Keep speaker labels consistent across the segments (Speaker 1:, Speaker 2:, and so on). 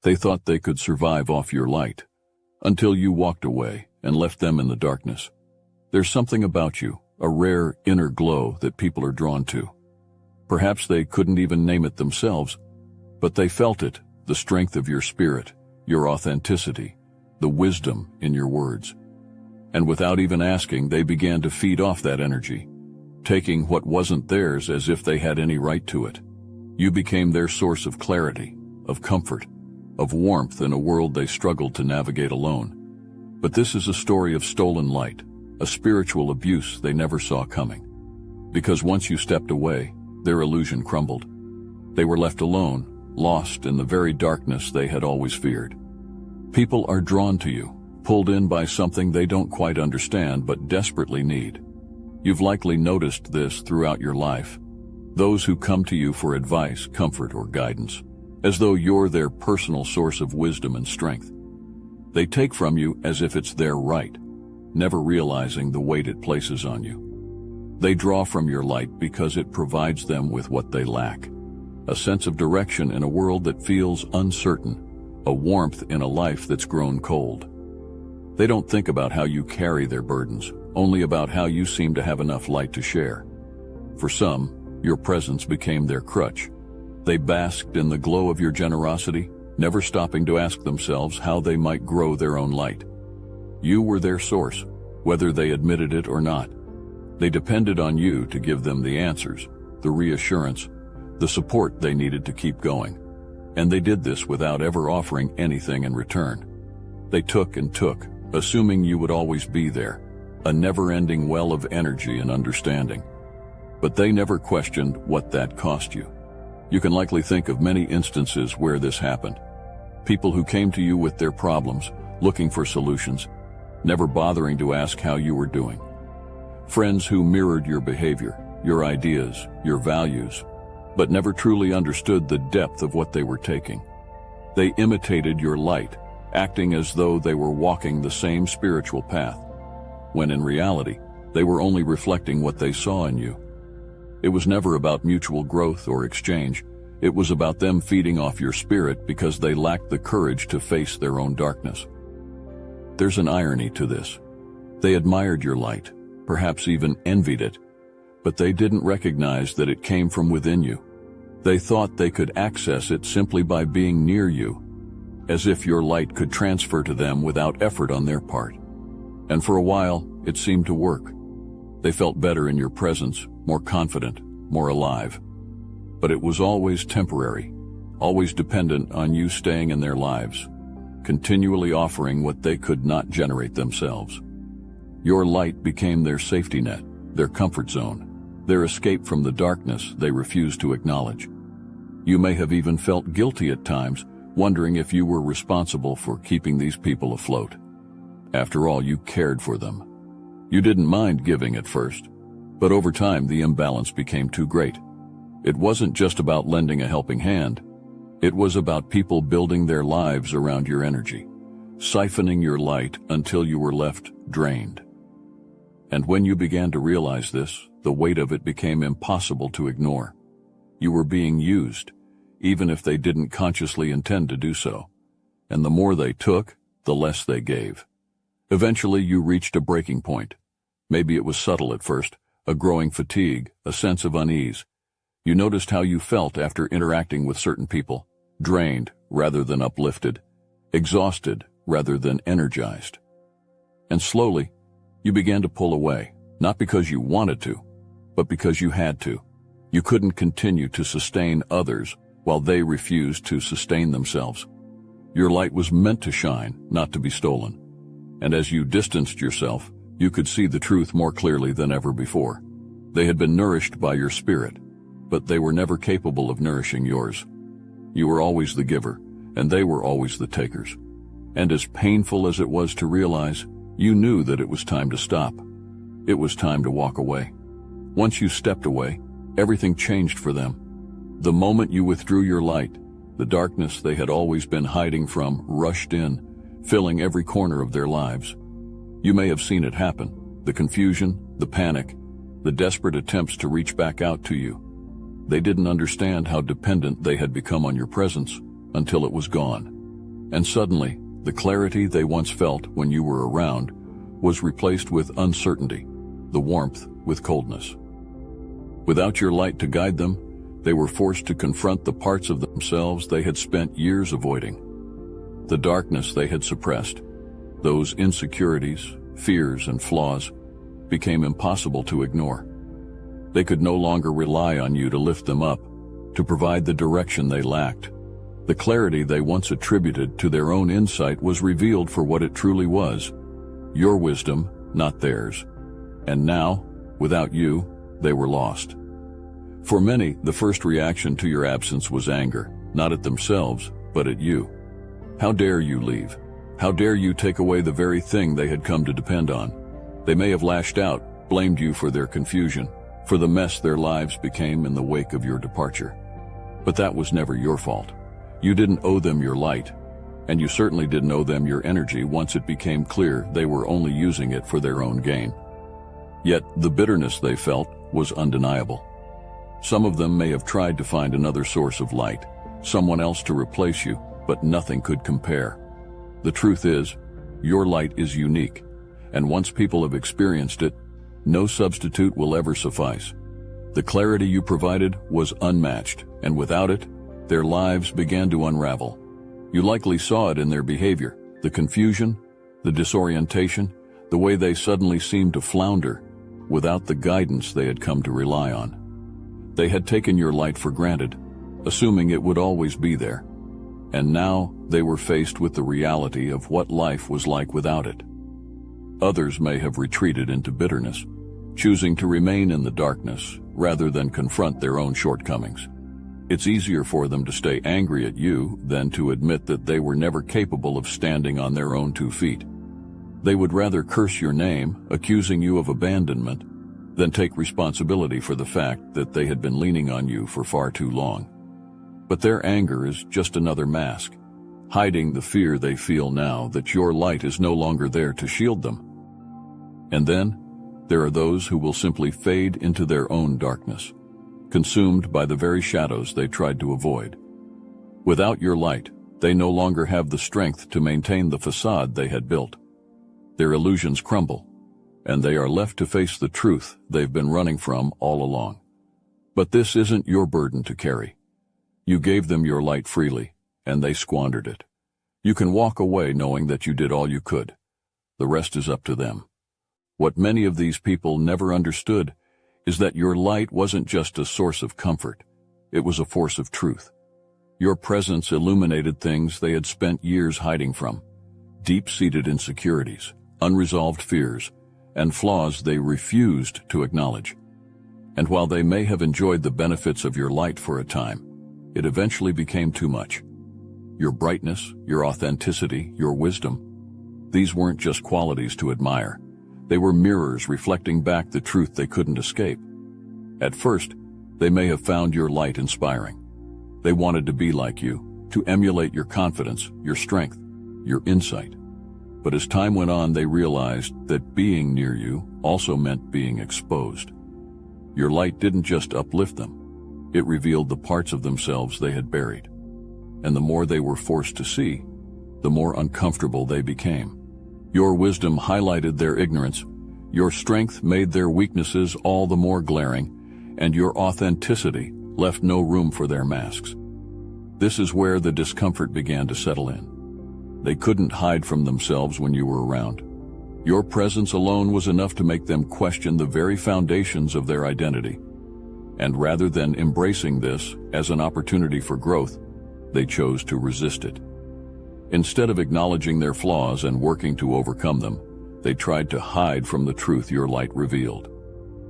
Speaker 1: They thought they could survive off your light, until you walked away and left them in the darkness. There's something about you, a rare inner glow that people are drawn to. Perhaps they couldn't even name it themselves, but they felt it, the strength of your spirit, your authenticity, the wisdom in your words. And without even asking, they began to feed off that energy, taking what wasn't theirs as if they had any right to it. You became their source of clarity, of comfort, of warmth in a world they struggled to navigate alone. But this is a story of stolen light, a spiritual abuse they never saw coming. Because once you stepped away, their illusion crumbled. They were left alone, lost in the very darkness they had always feared. People are drawn to you, pulled in by something they don't quite understand but desperately need. You've likely noticed this throughout your life. Those who come to you for advice, comfort, or guidance, as though you're their personal source of wisdom and strength. They take from you as if it's their right, never realizing the weight it places on you. They draw from your light because it provides them with what they lack, a sense of direction in a world that feels uncertain, a warmth in a life that's grown cold. They don't think about how you carry their burdens, only about how you seem to have enough light to share. For some, your presence became their crutch. They basked in the glow of your generosity, never stopping to ask themselves how they might grow their own light. You were their source, whether they admitted it or not. They depended on you to give them the answers, the reassurance, the support they needed to keep going. And they did this without ever offering anything in return. They took and took, assuming you would always be there, a never-ending well of energy and understanding. But they never questioned what that cost you. You can likely think of many instances where this happened. People who came to you with their problems, looking for solutions, never bothering to ask how you were doing. Friends who mirrored your behavior, your ideas, your values, but never truly understood the depth of what they were taking. They imitated your light, acting as though they were walking the same spiritual path, when in reality, they were only reflecting what they saw in you. It was never about mutual growth or exchange. It was about them feeding off your spirit because they lacked the courage to face their own darkness. There's an irony to this. They admired your light, perhaps even envied it, but they didn't recognize that it came from within you. They thought they could access it simply by being near you, as if your light could transfer to them without effort on their part. And for a while, it seemed to work. They felt better in your presence, more confident, more alive. But it was always temporary, always dependent on you staying in their lives, continually offering what they could not generate themselves. Your light became their safety net, their comfort zone, their escape from the darkness they refused to acknowledge. You may have even felt guilty at times, wondering if you were responsible for keeping these people afloat. After all, you cared for them. You didn't mind giving at first, but over time the imbalance became too great. It wasn't just about lending a helping hand. It was about people building their lives around your energy, siphoning your light until you were left drained. And when you began to realize this, the weight of it became impossible to ignore. You were being used, even if they didn't consciously intend to do so. And the more they took, the less they gave. Eventually you reached a breaking point. Maybe it was subtle at first, a growing fatigue, a sense of unease. You noticed how you felt after interacting with certain people, drained rather than uplifted, exhausted rather than energized. And slowly, you began to pull away, not because you wanted to, but because you had to. You couldn't continue to sustain others while they refused to sustain themselves. Your light was meant to shine, not to be stolen. And as you distanced yourself, you could see the truth more clearly than ever before. They had been nourished by your spirit, but they were never capable of nourishing yours. You were always the giver, and they were always the takers. And as painful as it was to realize, you knew that it was time to stop. It was time to walk away. Once you stepped away, everything changed for them. The moment you withdrew your light, the darkness they had always been hiding from rushed in, filling every corner of their lives. You may have seen it happen, the confusion, the panic, the desperate attempts to reach back out to you. They didn't understand how dependent they had become on your presence until it was gone. And suddenly, the clarity they once felt when you were around was replaced with uncertainty, the warmth with coldness. Without your light to guide them, they were forced to confront the parts of themselves they had spent years avoiding. The darkness they had suppressed, those insecurities, fears, and flaws, became impossible to ignore. They could no longer rely on you to lift them up, to provide the direction they lacked. The clarity they once attributed to their own insight was revealed for what it truly was, your wisdom, not theirs. And now, without you, they were lost. For many, the first reaction to your absence was anger, not at themselves, but at you. How dare you leave? How dare you take away the very thing they had come to depend on? They may have lashed out, blamed you for their confusion, for the mess their lives became in the wake of your departure. But that was never your fault. You didn't owe them your light, and you certainly didn't owe them your energy once it became clear they were only using it for their own gain. Yet the bitterness they felt was undeniable. Some of them may have tried to find another source of light, someone else to replace you, but nothing could compare. The truth is, your light is unique, and once people have experienced it, no substitute will ever suffice. The clarity you provided was unmatched, and without it, their lives began to unravel. You likely saw it in their behavior, the confusion, the disorientation, the way they suddenly seemed to flounder without the guidance they had come to rely on. They had taken your light for granted, assuming it would always be there. And now they were faced with the reality of what life was like without it. Others may have retreated into bitterness, choosing to remain in the darkness rather than confront their own shortcomings. It's easier for them to stay angry at you than to admit that they were never capable of standing on their own 2 feet. They would rather curse your name, accusing you of abandonment, than take responsibility for the fact that they had been leaning on you for far too long. But their anger is just another mask, hiding the fear they feel now that your light is no longer there to shield them. And then, there are those who will simply fade into their own darkness, consumed by the very shadows they tried to avoid. Without your light, they no longer have the strength to maintain the facade they had built. Their illusions crumble, and they are left to face the truth they've been running from all along. But this isn't your burden to carry. You gave them your light freely, and they squandered it. You can walk away knowing that you did all you could. The rest is up to them. What many of these people never understood is that your light wasn't just a source of comfort, it was a force of truth. Your presence illuminated things they had spent years hiding from, deep-seated insecurities, unresolved fears, and flaws they refused to acknowledge. And while they may have enjoyed the benefits of your light for a time, it eventually became too much. Your brightness, your authenticity, your wisdom, these weren't just qualities to admire. They were mirrors reflecting back the truth they couldn't escape. At first, they may have found your light inspiring. They wanted to be like you, to emulate your confidence, your strength, your insight. But as time went on, they realized that being near you also meant being exposed. Your light didn't just uplift them. It revealed the parts of themselves they had buried. And the more they were forced to see, the more uncomfortable they became. Your wisdom highlighted their ignorance, your strength made their weaknesses all the more glaring, and your authenticity left no room for their masks. This is where the discomfort began to settle in. They couldn't hide from themselves when you were around. Your presence alone was enough to make them question the very foundations of their identity. And rather than embracing this as an opportunity for growth, they chose to resist it. Instead of acknowledging their flaws and working to overcome them, they tried to hide from the truth your light revealed.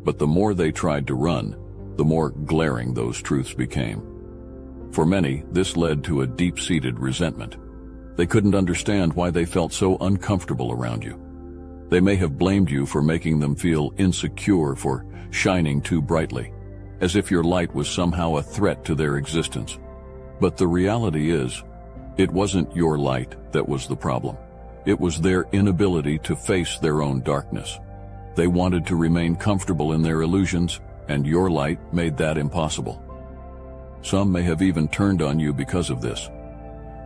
Speaker 1: But the more they tried to run, the more glaring those truths became. For many, this led to a deep-seated resentment. They couldn't understand why they felt so uncomfortable around you. They may have blamed you for making them feel insecure, for shining too brightly, as if your light was somehow a threat to their existence. But the reality is, it wasn't your light that was the problem. It was their inability to face their own darkness. They wanted to remain comfortable in their illusions, and your light made that impossible. Some may have even turned on you because of this.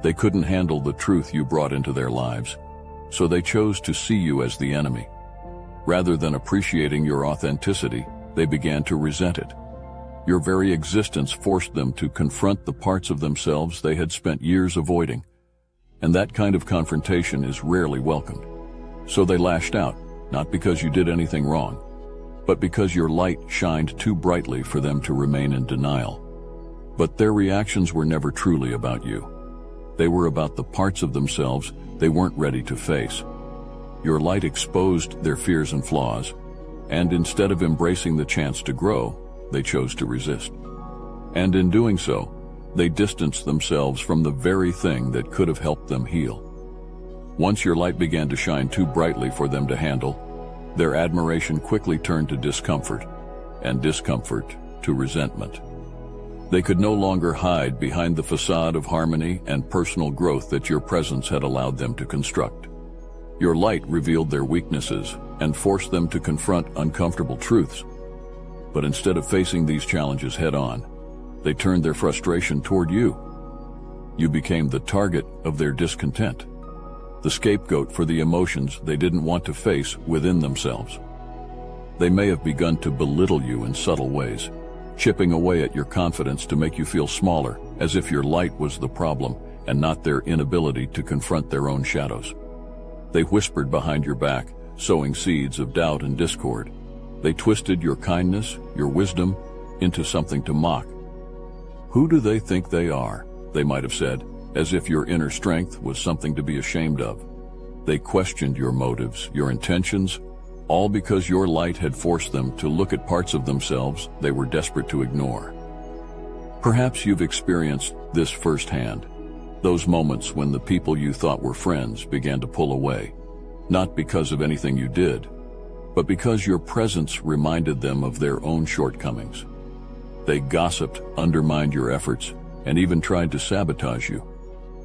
Speaker 1: They couldn't handle the truth you brought into their lives, so they chose to see you as the enemy. Rather than appreciating your authenticity, they began to resent it. Your very existence forced them to confront the parts of themselves they had spent years avoiding, and that kind of confrontation is rarely welcomed. So they lashed out, not because you did anything wrong, but because your light shined too brightly for them to remain in denial. But their reactions were never truly about you. They were about the parts of themselves they weren't ready to face. Your light exposed their fears and flaws, and instead of embracing the chance to grow, they chose to resist. And in doing so, they distanced themselves from the very thing that could have helped them heal. Once your light began to shine too brightly for them to handle, their admiration quickly turned to discomfort, and discomfort to resentment. They could no longer hide behind the facade of harmony and personal growth that your presence had allowed them to construct. Your light revealed their weaknesses and forced them to confront uncomfortable truths. But instead of facing these challenges head-on, they turned their frustration toward you. You became the target of their discontent, the scapegoat for the emotions they didn't want to face within themselves. They may have begun to belittle you in subtle ways, chipping away at your confidence to make you feel smaller, as if your light was the problem and not their inability to confront their own shadows. They whispered behind your back, sowing seeds of doubt and discord. They twisted your kindness, your wisdom, into something to mock. "Who do they think they are?" they might have said, as if your inner strength was something to be ashamed of. They questioned your motives, your intentions, all because your light had forced them to look at parts of themselves they were desperate to ignore. Perhaps you've experienced this firsthand, those moments when the people you thought were friends began to pull away, not because of anything you did, but because your presence reminded them of their own shortcomings. They gossiped, undermined your efforts, and even tried to sabotage you,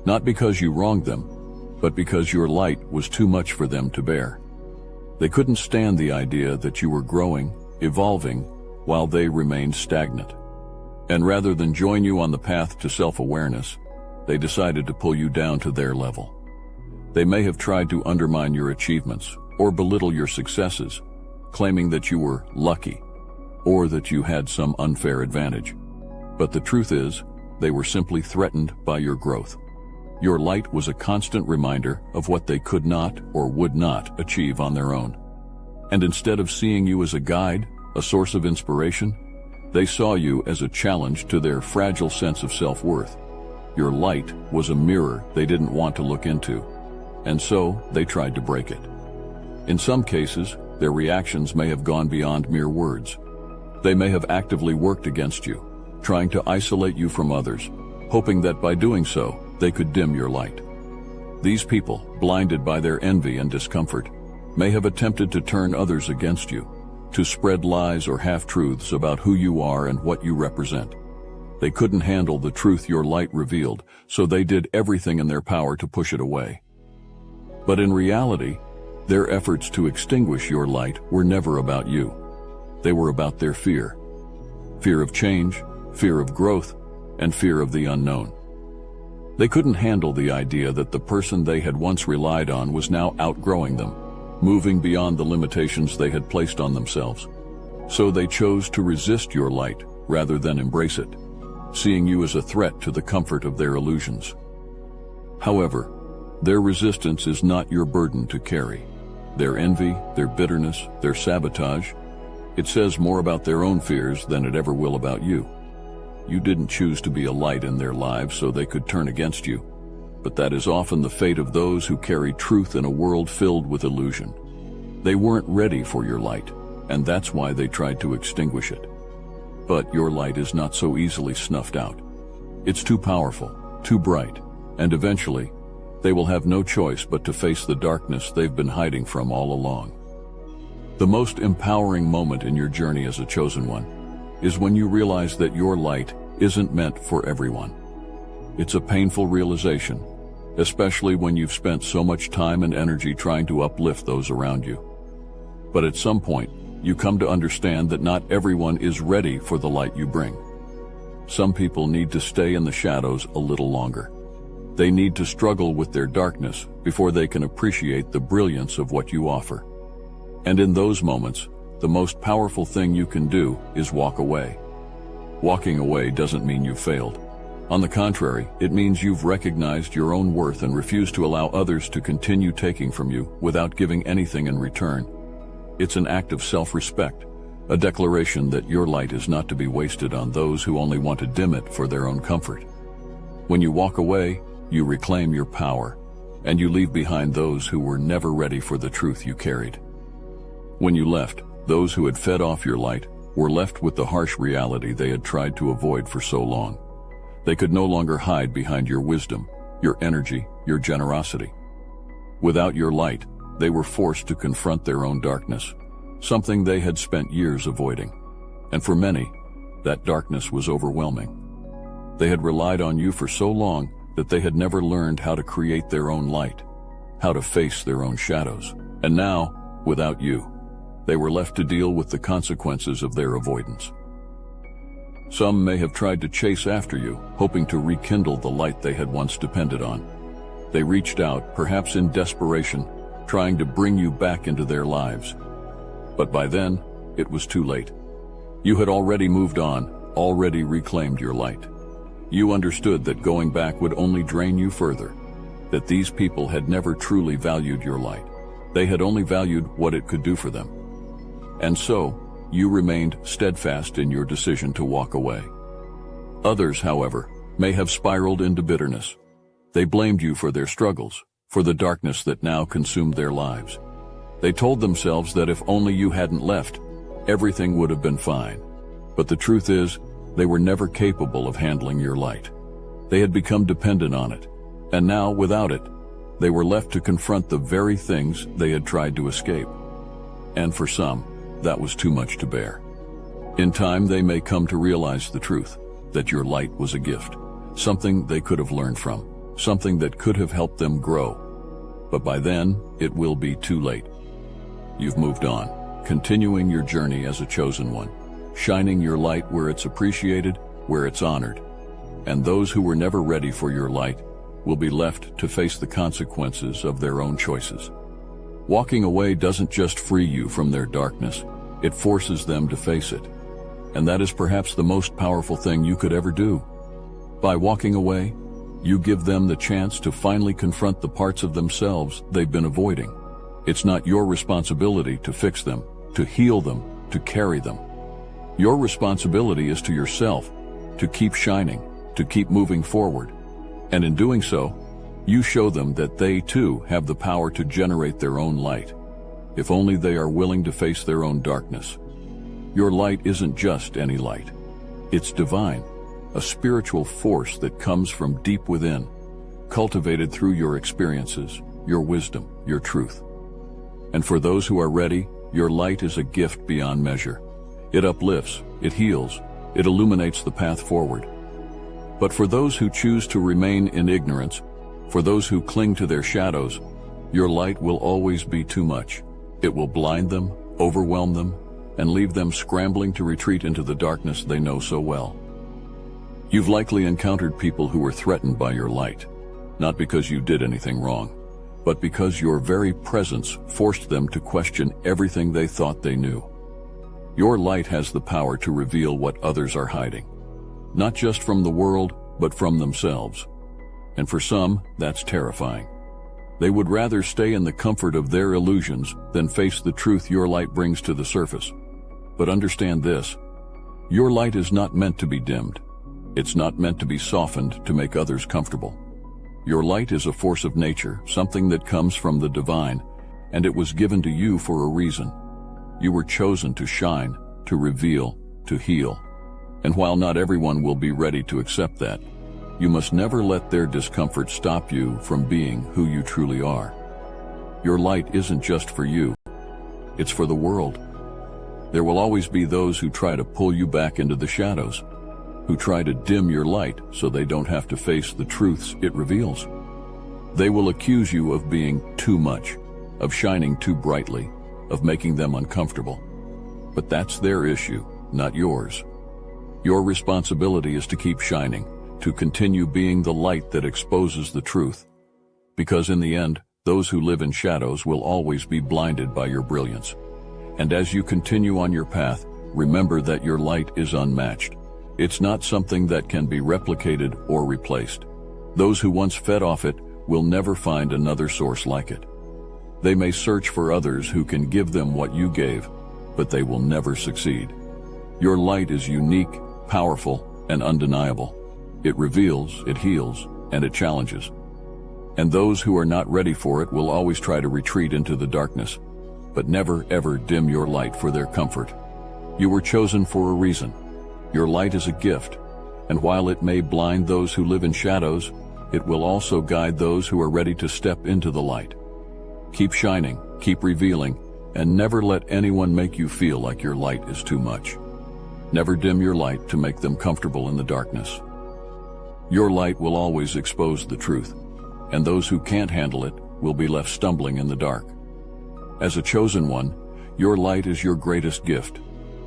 Speaker 1: not because you wronged them, but because your light was too much for them to bear. They couldn't stand the idea that you were growing, evolving, while they remained stagnant. And rather than join you on the path to self-awareness, they decided to pull you down to their level. They may have tried to undermine your achievements or belittle your successes, claiming that you were lucky or that you had some unfair advantage. But the truth is, they were simply threatened by your growth. Your light was a constant reminder of what they could not or would not achieve on their own. And instead of seeing you as a guide, a source of inspiration, they saw you as a challenge to their fragile sense of self-worth. Your light was a mirror they didn't want to look into, and so they tried to break it. In some cases, their reactions may have gone beyond mere words. They may have actively worked against you, trying to isolate you from others, hoping that by doing so, they could dim your light. These people, blinded by their envy and discomfort, may have attempted to turn others against you, to spread lies or half-truths about who you are and what you represent. They couldn't handle the truth your light revealed, so they did everything in their power to push it away. But in reality, their efforts to extinguish your light were never about you. They were about their fear. Fear of change, fear of growth, and fear of the unknown. They couldn't handle the idea that the person they had once relied on was now outgrowing them, moving beyond the limitations they had placed on themselves. So they chose to resist your light rather than embrace it, seeing you as a threat to the comfort of their illusions. However, their resistance is not your burden to carry. Their envy, their bitterness, their sabotage, it says more about their own fears than it ever will about you. You didn't choose to be a light in their lives so they could turn against you, but that is often the fate of those who carry truth in a world filled with illusion. They weren't ready for your light, and that's why they tried to extinguish it. But your light is not so easily snuffed out. It's too powerful, too bright, and eventually, they will have no choice but to face the darkness they've been hiding from all along. The most empowering moment in your journey as a chosen one is when you realize that your light isn't meant for everyone. It's a painful realization, especially when you've spent so much time and energy trying to uplift those around you. But at some point, you come to understand that not everyone is ready for the light you bring. Some people need to stay in the shadows a little longer. They need to struggle with their darkness before they can appreciate the brilliance of what you offer. And in those moments, the most powerful thing you can do is walk away. Walking away doesn't mean you failed. On the contrary, it means you've recognized your own worth and refused to allow others to continue taking from you without giving anything in return. It's an act of self-respect, a declaration that your light is not to be wasted on those who only want to dim it for their own comfort. When you walk away, you reclaim your power, and you leave behind those who were never ready for the truth you carried. When you left, those who had fed off your light were left with the harsh reality they had tried to avoid for so long. They could no longer hide behind your wisdom, your energy, your generosity. Without your light, they were forced to confront their own darkness, something they had spent years avoiding. And for many, that darkness was overwhelming. They had relied on you for so long that they had never learned how to create their own light, how to face their own shadows. And now, without you, they were left to deal with the consequences of their avoidance. Some may have tried to chase after you, hoping to rekindle the light they had once depended on. They reached out, perhaps in desperation, trying to bring you back into their lives. But by then, it was too late. You had already moved on, already reclaimed your light. You understood that going back would only drain you further, that these people had never truly valued your light. They had only valued what it could do for them. And so, you remained steadfast in your decision to walk away. Others, however, may have spiraled into bitterness. They blamed you for their struggles, for the darkness that now consumed their lives. They told themselves that if only you hadn't left, everything would have been fine. But the truth is, they were never capable of handling your light. They had become dependent on it, and now, without it, they were left to confront the very things they had tried to escape. And for some, that was too much to bear. In time, they may come to realize the truth, that your light was a gift, something they could have learned from, something that could have helped them grow. But by then, it will be too late. You've moved on, continuing your journey as a chosen one, shining your light where it's appreciated, where it's honored. And those who were never ready for your light will be left to face the consequences of their own choices. Walking away doesn't just free you from their darkness, it forces them to face it. And that is perhaps the most powerful thing you could ever do. By walking away, you give them the chance to finally confront the parts of themselves they've been avoiding. It's not your responsibility to fix them, to heal them, to carry them. Your responsibility is to yourself, to keep shining, to keep moving forward. And in doing so, you show them that they too have the power to generate their own light, if only they are willing to face their own darkness. Your light isn't just any light. It's divine, a spiritual force that comes from deep within, cultivated through your experiences, your wisdom, your truth. And for those who are ready, your light is a gift beyond measure. It uplifts, it heals, it illuminates the path forward. But for those who choose to remain in ignorance, for those who cling to their shadows, your light will always be too much. It will blind them, overwhelm them, and leave them scrambling to retreat into the darkness they know so well. You've likely encountered people who were threatened by your light, not because you did anything wrong, but because your very presence forced them to question everything they thought they knew. Your light has the power to reveal what others are hiding, not just from the world, but from themselves. And for some, that's terrifying. They would rather stay in the comfort of their illusions than face the truth your light brings to the surface. But understand this, your light is not meant to be dimmed. It's not meant to be softened to make others comfortable. Your light is a force of nature, something that comes from the divine, and it was given to you for a reason. You were chosen to shine, to reveal, to heal. And while not everyone will be ready to accept that, you must never let their discomfort stop you from being who you truly are. Your light isn't just for you, it's for the world. There will always be those who try to pull you back into the shadows, who try to dim your light so they don't have to face the truths it reveals. They will accuse you of being too much, of shining too brightly, of making them uncomfortable. But that's their issue, not yours. Your responsibility is to keep shining, to continue being the light that exposes the truth. Because in the end, those who live in shadows will always be blinded by your brilliance. And as you continue on your path, remember that your light is unmatched. It's not something that can be replicated or replaced. Those who once fed off it will never find another source like it. They may search for others who can give them what you gave, but they will never succeed. Your light is unique, powerful, and undeniable. It reveals, it heals, and it challenges. And those who are not ready for it will always try to retreat into the darkness, but never ever dim your light for their comfort. You were chosen for a reason. Your light is a gift, and while it may blind those who live in shadows, it will also guide those who are ready to step into the light. Keep shining, keep revealing, and never let anyone make you feel like your light is too much. Never dim your light to make them comfortable in the darkness. Your light will always expose the truth, and those who can't handle it will be left stumbling in the dark. As a chosen one, your light is your greatest gift,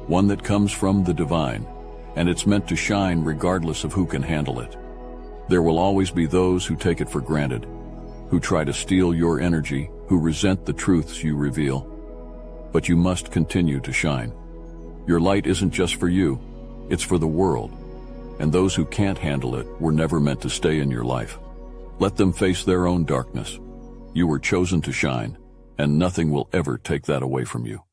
Speaker 1: one that comes from the divine, and it's meant to shine regardless of who can handle it. There will always be those who take it for granted, who try to steal your energy, who resent the truths you reveal. But you must continue to shine. Your light isn't just for you, it's for the world, and those who can't handle it were never meant to stay in your life. Let them face their own darkness. You were chosen to shine, and nothing will ever take that away from you.